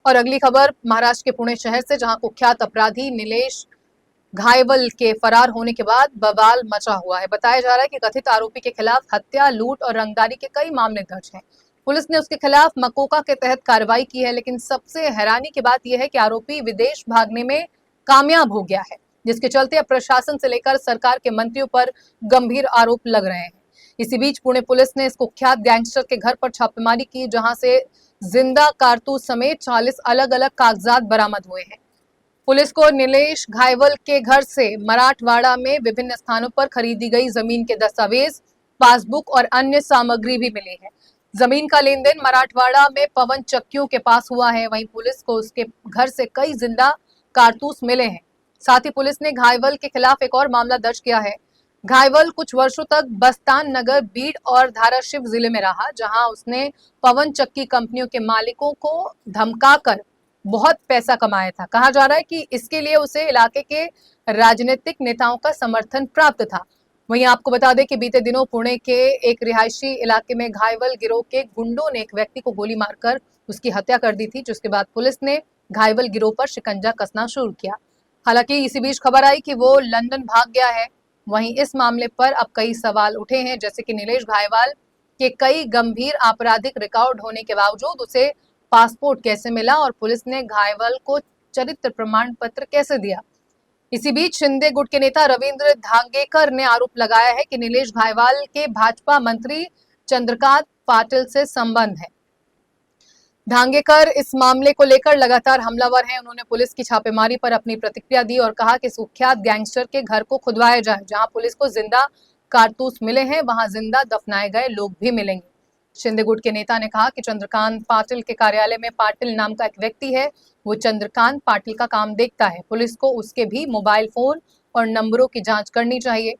और अगली खबर महाराष्ट्र के पुणे शहर से, जहां कुख्यात अपराधी नीलेश घायवल के फरार होने के बाद बवाल मचा हुआ है। बताया जा रहा है कि कथित आरोपी के खिलाफ हत्या, लूट और रंगदारी के कई मामले दर्ज हैं। पुलिस ने उसके खिलाफ मकोका के तहत कार्रवाई की है, लेकिन सबसे हैरानी की बात यह है कि आरोपी विदेश भागने में कामयाब हो गया है, जिसके चलते अब प्रशासन से लेकर सरकार के मंत्रियों पर गंभीर आरोप लग रहे हैं। इसी बीच पुणे पुलिस ने इस कुख्यात गैंगस्टर के घर पर छापेमारी की, जहां से जिंदा कारतूस समेत 40 अलग अलग कागजात बरामद हुए हैं। पुलिस को नीलेश घायवल के घर से मराठवाड़ा में विभिन्न स्थानों पर खरीदी गई जमीन के दस्तावेज, पासबुक और अन्य सामग्री भी मिली है। जमीन का लेन देन मराठवाड़ा में पवन चक्कियों के पास हुआ है। वहीं पुलिस को उसके घर से कई जिंदा कारतूस मिले हैं। साथ ही पुलिस ने घायवल के खिलाफ एक और मामला दर्ज किया है। घायवल कुछ वर्षों तक बस्तान नगर, बीड और धाराशिव जिले में रहा, जहां उसने पवन चक्की कंपनियों के मालिकों को धमकाकर बहुत पैसा कमाया था। कहा जा रहा है कि इसके लिए उसे इलाके के राजनीतिक नेताओं का समर्थन प्राप्त था। वहीं आपको बता दें कि बीते दिनों पुणे के एक रिहायशी इलाके में घायवल गिरोह के गुंडों ने एक व्यक्ति को गोली मारकर उसकी हत्या कर दी थी, जिसके बाद पुलिस ने घायवल गिरोह पर शिकंजा कसना शुरू किया। हालांकि इसी बीच खबर आई कि वो लंदन भाग गया है। वहीं इस मामले पर अब कई सवाल उठे हैं, जैसे कि नीलेश घायवल के कई गंभीर आपराधिक रिकॉर्ड होने के बावजूद उसे पासपोर्ट कैसे मिला और पुलिस ने घायवल को चरित्र प्रमाण पत्र कैसे दिया। इसी बीच शिंदे गुट के नेता रविंद्र धांगेकर ने आरोप लगाया है कि नीलेश घायवल के भाजपा मंत्री चंद्रकांत पाटिल से संबंध है। धांगेकर इस मामले को लेकर लगातार हमलावर हैं। उन्होंने पुलिस की छापेमारी पर अपनी प्रतिक्रिया दी और कहा कि कुख्यात गैंगस्टर के घर को खुदवाया जाए। जहां पुलिस को जिंदा कारतूस मिले हैं, वहां जिंदा दफनाए गए लोग भी मिलेंगे। शिंदे गुट के नेता ने कहा कि चंद्रकांत पाटिल के कार्यालय में पाटिल नाम का एक व्यक्ति है, वो चंद्रकांत पाटिल का काम देखता है। पुलिस को उसके भी मोबाइल फोन और नंबरों की जांच करनी चाहिए।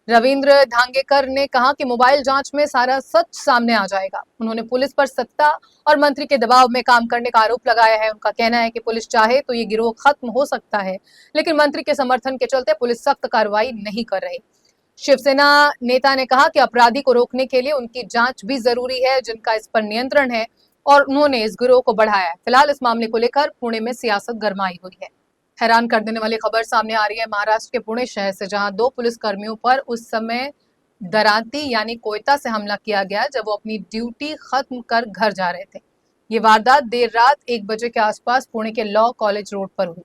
रविंद्र धांगेकर ने कहा कि मोबाइल जांच में सारा सच सामने आ जाएगा। उन्होंने पुलिस पर सत्ता और मंत्री के दबाव में काम करने का आरोप लगाया है। उनका कहना है कि पुलिस चाहे तो ये गिरोह खत्म हो सकता है, लेकिन मंत्री के समर्थन के चलते पुलिस सख्त कार्रवाई नहीं कर रही। शिवसेना नेता ने कहा कि अपराधी को रोकने के लिए उनकी जांच भी जरूरी है, जिनका इस पर नियंत्रण है, और उन्होंने इस गिरोह को बढ़ाया है। फिलहाल इस मामले को लेकर पुणे में सियासत गरमाई हुई है। हैरान कर देने वाली खबर सामने आ रही है महाराष्ट्र के पुणे शहर से, जहां 2 पुलिसकर्मियों पर उस समय दरांती यानी कोयता से हमला किया गया जब वो अपनी ड्यूटी खत्म कर घर जा रहे थे। ये वारदात देर रात 1 बजे के आसपास पुणे के लॉ कॉलेज रोड पर हुई।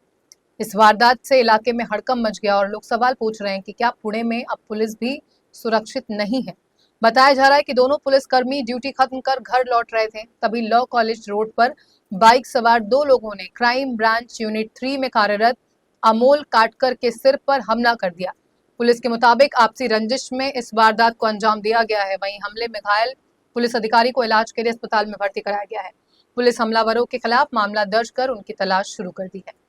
इस वारदात से इलाके में हड़कंप मच गया और लोग सवाल पूछ रहे हैं कि क्या पुणे में अब पुलिस भी सुरक्षित नहीं है। बताया जा रहा है कि दोनों पुलिसकर्मी ड्यूटी खत्म कर घर लौट रहे थे, तभी लॉ कॉलेज रोड पर बाइक सवार 2 लोगों ने क्राइम ब्रांच यूनिट 3 में कार्यरत अमोल काटकर के सिर पर हमला कर दिया। पुलिस के मुताबिक आपसी रंजिश में इस वारदात को अंजाम दिया गया है। वहीं हमले में घायल पुलिस अधिकारी को इलाज के लिए अस्पताल में भर्ती कराया गया है। पुलिस हमलावरों के खिलाफ मामला दर्ज कर उनकी तलाश शुरू कर दी है।